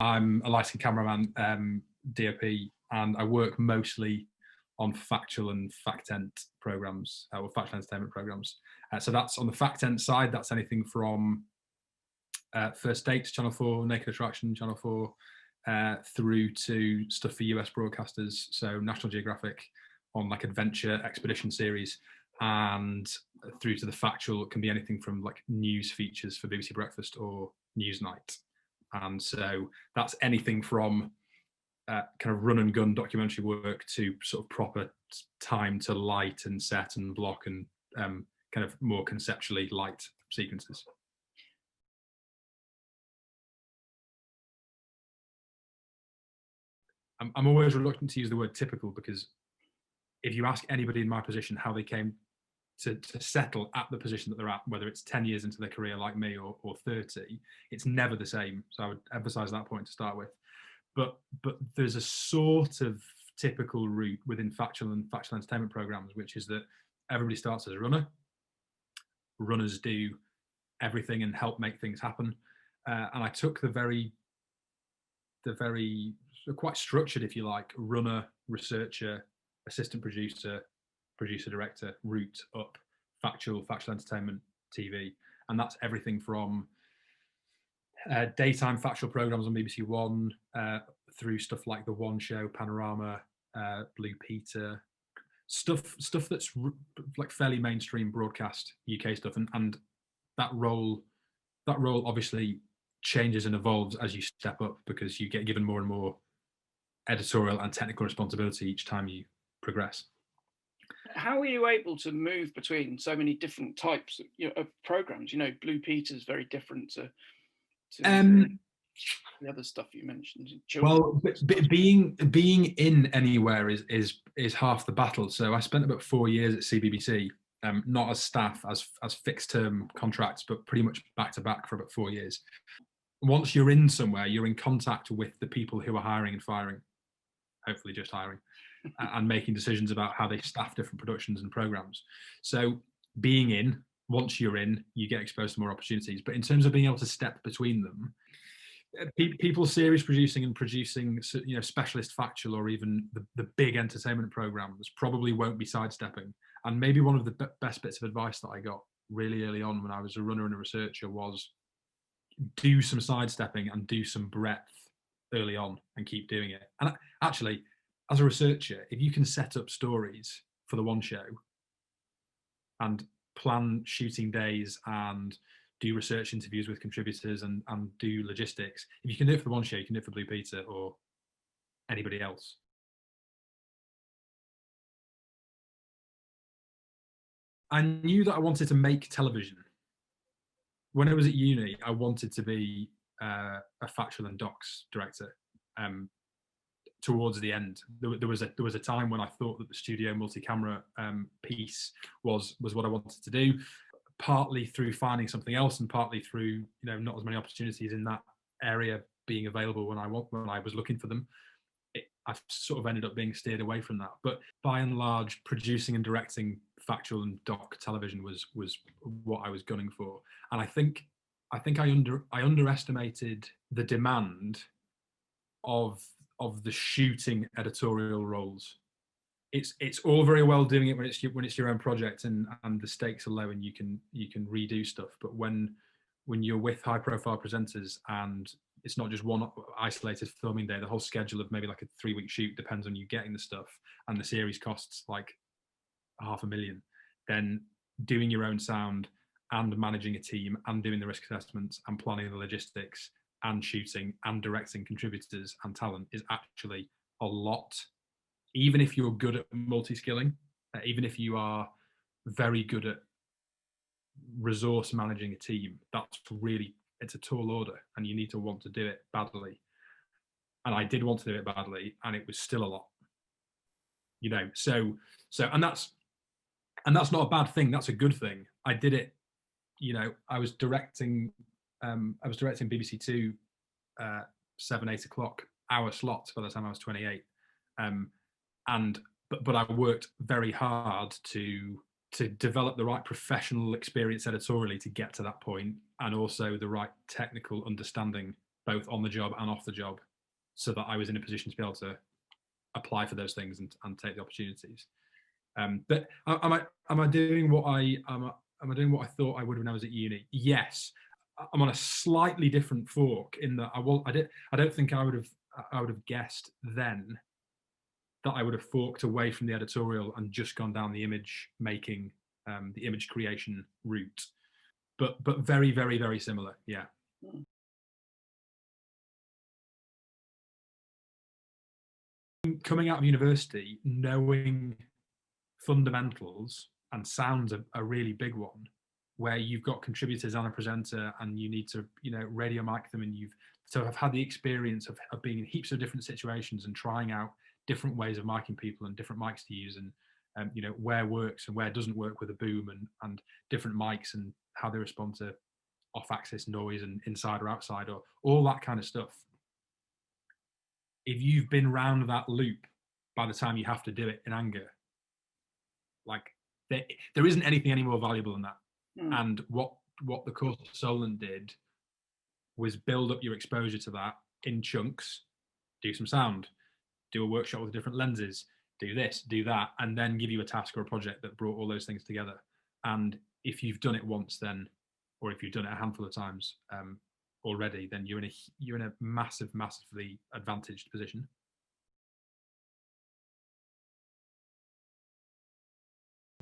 I'm a lighting cameraman, DOP, and I work mostly on factual and factent programs, or factual entertainment programs. So that's on the factent side. That's anything from First Dates, Channel 4, Naked Attraction, Channel 4, through to stuff for US broadcasters, so National Geographic on like adventure expedition series, and through to the factual. It can be anything from like news features for BBC Breakfast or Newsnight. And so that's anything from kind of run and gun documentary work to sort of proper time to light and set and block and kind of more conceptually light sequences. I'm always reluctant to use the word typical, because if you ask anybody in my position how they came to settle at the position that they're at, whether it's 10 years into their career like me or 30, it's never the same. So I would emphasize that point to start with. But there's a sort of typical route within factual and factual entertainment programs, which is that everybody starts as a runner. Runners do everything and help make things happen. And I took the very quite structured, if you like, runner, researcher, assistant producer, producer director route up factual entertainment TV. And that's everything from daytime factual programs on BBC One, through stuff like The One Show, Panorama, Blue Peter, stuff that's like fairly mainstream broadcast UK stuff. And that role obviously changes and evolves as you step up, because you get given more and more editorial and technical responsibility each time you progress. How are you able to move between so many different types of programs? Blue Peter's very different to the other stuff you mentioned. Well, being in anywhere is half the battle. So I spent about 4 years at CBBC, not as staff, as fixed term contracts, but pretty much back to back for about 4 years. Once you're in somewhere, you're in contact with the people who are hiring and firing, hopefully just hiring, and making decisions about how they staff different productions and programs. So being in, once you're in, you get exposed to more opportunities. But in terms of being able to step between them, people series producing and producing, specialist factual or even the big entertainment programs probably won't be sidestepping. And maybe one of the best bits of advice that I got really early on when I was a runner and a researcher was do some sidestepping and do some breadth early on and keep doing it. And actually, as a researcher, if you can set up stories for The One Show and plan shooting days and do research interviews with contributors and do logistics, if you can do it for The One Show, you can do it for Blue Peter or anybody else. I knew that I wanted to make television. When I was at uni, I wanted to be a factual and docs director. Towards the end, there was a time when I thought that the studio multi-camera piece was what I wanted to do, partly through finding something else and partly through not as many opportunities in that area being available when I was looking for them. I've sort of ended up being steered away from that. But by and large, producing and directing factual and doc television was what I was gunning for. And I think I underestimated the demand of the shooting editorial roles. It's all very well doing it when it's your own project and the stakes are low and you can redo stuff. But when you're with high profile presenters and it's not just one isolated filming day, the whole schedule of maybe like a 3-week shoot depends on you getting the stuff, and the series costs like $500,000, then doing your own sound and managing a team and doing the risk assessments and planning the logistics and shooting and directing contributors and talent is actually a lot. Even if you're good at multi-skilling, even if you are very good at resource managing a team, it's a tall order and you need to want to do it badly. And I did want to do it badly and it was still a lot. So and that's not a bad thing, that's a good thing. I did it, I was directing BBC Two 7-8 o'clock hour slots by the time I was 28. But I worked very hard to develop the right professional experience editorially to get to that point, and also the right technical understanding both on the job and off the job, so that I was in a position to be able to apply for those things and take the opportunities. But am I doing what am I doing what I thought I would when I was at uni? Yes. I'm on a slightly different fork in that I don't think I would have guessed then that I would have forked away from the editorial and just gone down the image making, the image creation route. But very, very, very similar. Yeah. Coming out of university, knowing fundamentals and sound's a really big one, where you've got contributors and a presenter and you need to, radio mic them, and have had the experience of being in heaps of different situations and trying out different ways of miking people and different mics to use, and where works and where doesn't work with a boom, and different mics and how they respond to off-axis noise and inside or outside, or all that kind of stuff. If you've been round that loop by the time you have to do it in anger, like there isn't anything any more valuable than that. And what the course of Solent did was build up your exposure to that in chunks, do some sound, do a workshop with different lenses, do this, do that, and then give you a task or a project that brought all those things together. And if you've done it once, then, or if you've done it a handful of times already, then you're in a massively advantaged position.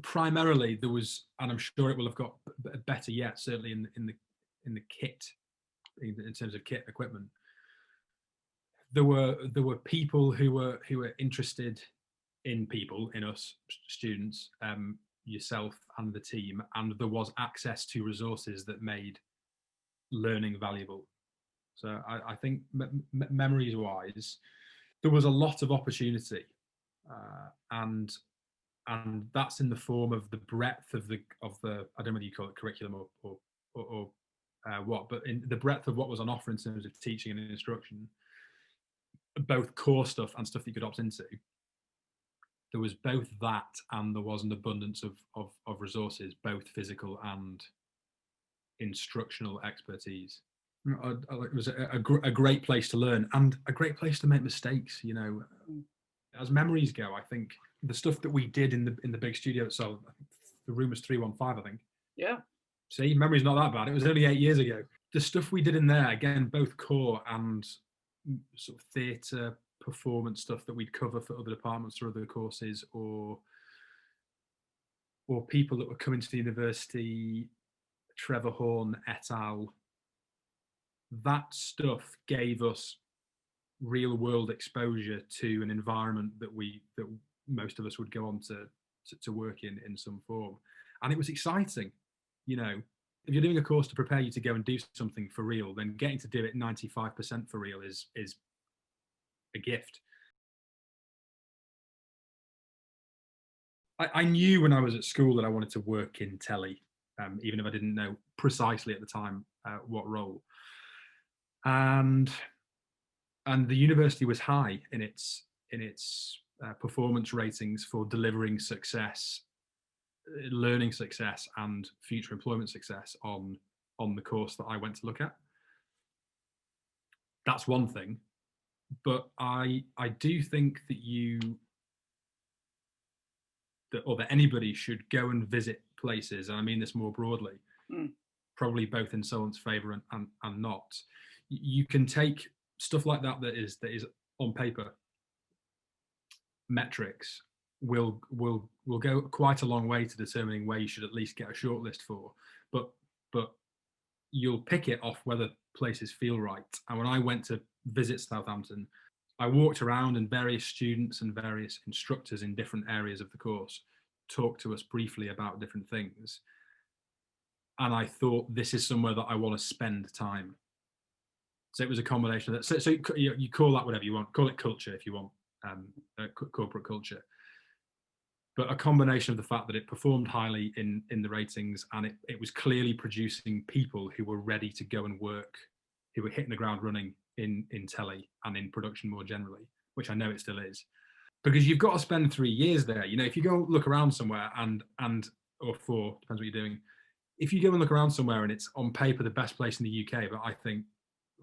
Primarily, there was, and I'm sure it will have got better yet, certainly in the kit, in terms of kit equipment. There were people who were interested in people, in us students, yourself and the team, and there was access to resources that made learning valuable. So I think memories wise, there was a lot of opportunity, and that's in the form of the breadth of the I don't know whether you call it curriculum or what, but in the breadth of what was on offer in terms of teaching and instruction, both core stuff and stuff that you could opt into. There was both that, and there was an abundance of resources, both physical and instructional expertise. It was a great place to learn and a great place to make mistakes. As memories go, I think the stuff that we did in the big studio itself, the room was 315, I think. Yeah. See, memory's not that bad. It was only 8 years ago. The stuff we did in there, again, both core and sort of theatre performance stuff that we'd cover for other departments or other courses, or people that were coming to the university, Trevor Horn et al. That stuff gave us real world exposure to an environment that most of us would go on to work in some form, and it was exciting. If you're doing a course to prepare you to go and do something for real, then getting to do it 95% for real is a gift. I knew when I was at school that I wanted to work in telly, even if I didn't know precisely at the time what role. And the university was high in its performance ratings for delivering success, learning success, and future employment success on the course that I went to look at. That's one thing, but I do think that anybody should go and visit places, and I mean this more broadly, probably both in Solent's favour and not. You can take stuff like that is on paper. Metrics will go quite a long way to determining where you should at least get a shortlist for, but you'll pick it off whether places feel right. And when I went to visit Southampton, I walked around, and various students and various instructors in different areas of the course talked to us briefly about different things, and I thought, this is somewhere that I want to spend time. So it was a combination of that. So you call that whatever you want, call it culture if you want, corporate culture, but a combination of the fact that it performed highly in the ratings, and it was clearly producing people who were ready to go and work, who were hitting the ground running in telly and in production more generally, which I know it still is. Because you've got to spend 3 years there. If you go look around somewhere or 4, depends what you're doing. If you go and look around somewhere and it's on paper the best place in the UK, but I think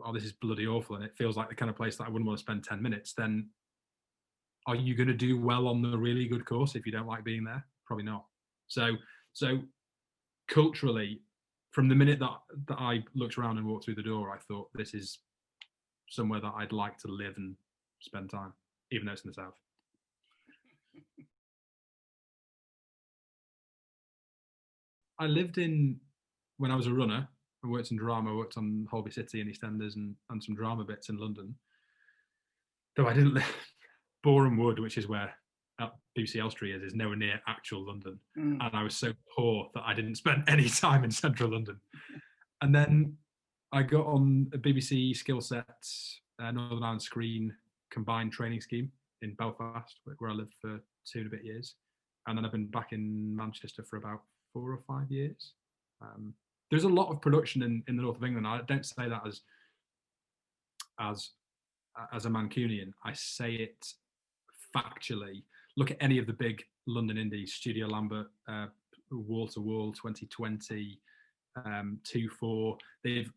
oh, this is bloody awful, and it feels like the kind of place that I wouldn't want to spend 10 minutes, then are you going to do well on the really good course if you don't like being there? Probably not. So culturally, from the minute that I looked around and walked through the door, I thought this is somewhere that I'd like to live and spend time, even though it's in the south. I lived when I was a runner, I worked in drama, I worked on Holby City and EastEnders and some drama bits in London. Though I didn't live, Boreham Wood, which is where BBC Elstree is nowhere near actual London. And I was so poor that I didn't spend any time in central London. And then I got on a BBC Skillset Northern Ireland Screen combined training scheme in Belfast, where I lived for 2.5 years. And then I've been back in Manchester for about 4 or 5 years. There's a lot of production in the north of England. I don't say that as a Mancunian. I say it factually. Look at any of the big London indies, Studio Lambert, Wall to Wall, 2020, 2-4. They've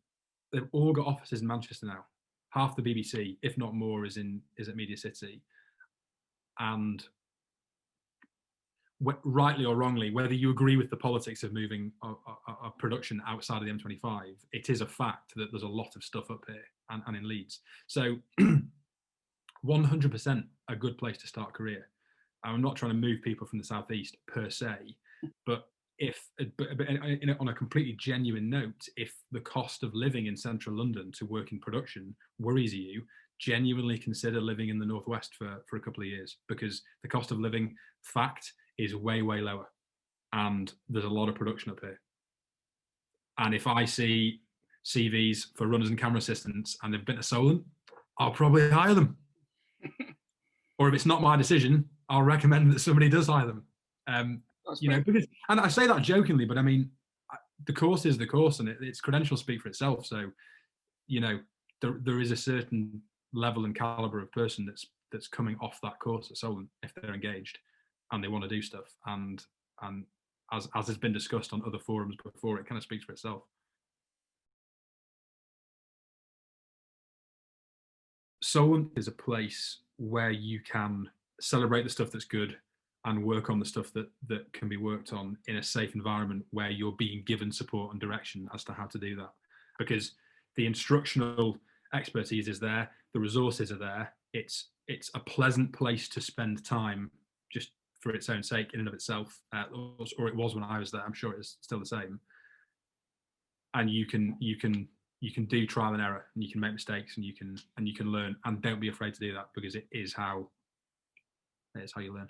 all got offices in Manchester now. Half the BBC, if not more, is at Media City. And rightly or wrongly, whether you agree with the politics of moving a production outside of the M25, it is a fact that there's a lot of stuff up here and in Leeds. So 100% a good place to start a career. I'm not trying to move people from the southeast per se, but on a completely genuine note, if the cost of living in central London to work in production worries you, genuinely consider living in the northwest for a couple of years, because the cost of living, fact, is way lower, and there's a lot of production up here. And if I see CVs for runners and camera assistants and they've been to Solent, I'll probably hire them. Or if it's not my decision, I'll recommend that somebody does hire them. Because, and I say that jokingly, but I mean, the course is the course, and its credentials speak for itself. So, there is a certain level and caliber of person that's coming off that course at Solent if they're engaged and they want to do stuff. And as has been discussed on other forums before, it kind of speaks for itself. Solent is a place where you can celebrate the stuff that's good and work on the stuff that can be worked on in a safe environment where you're being given support and direction as to how to do that. Because the instructional expertise is there, the resources are there. It's a pleasant place to spend time just for its own sake in and of itself, or it was when I was there. I'm sure it's still the same. And you can do trial and error, and you can make mistakes, and you can learn, and don't be afraid to do that, because it is how you learn.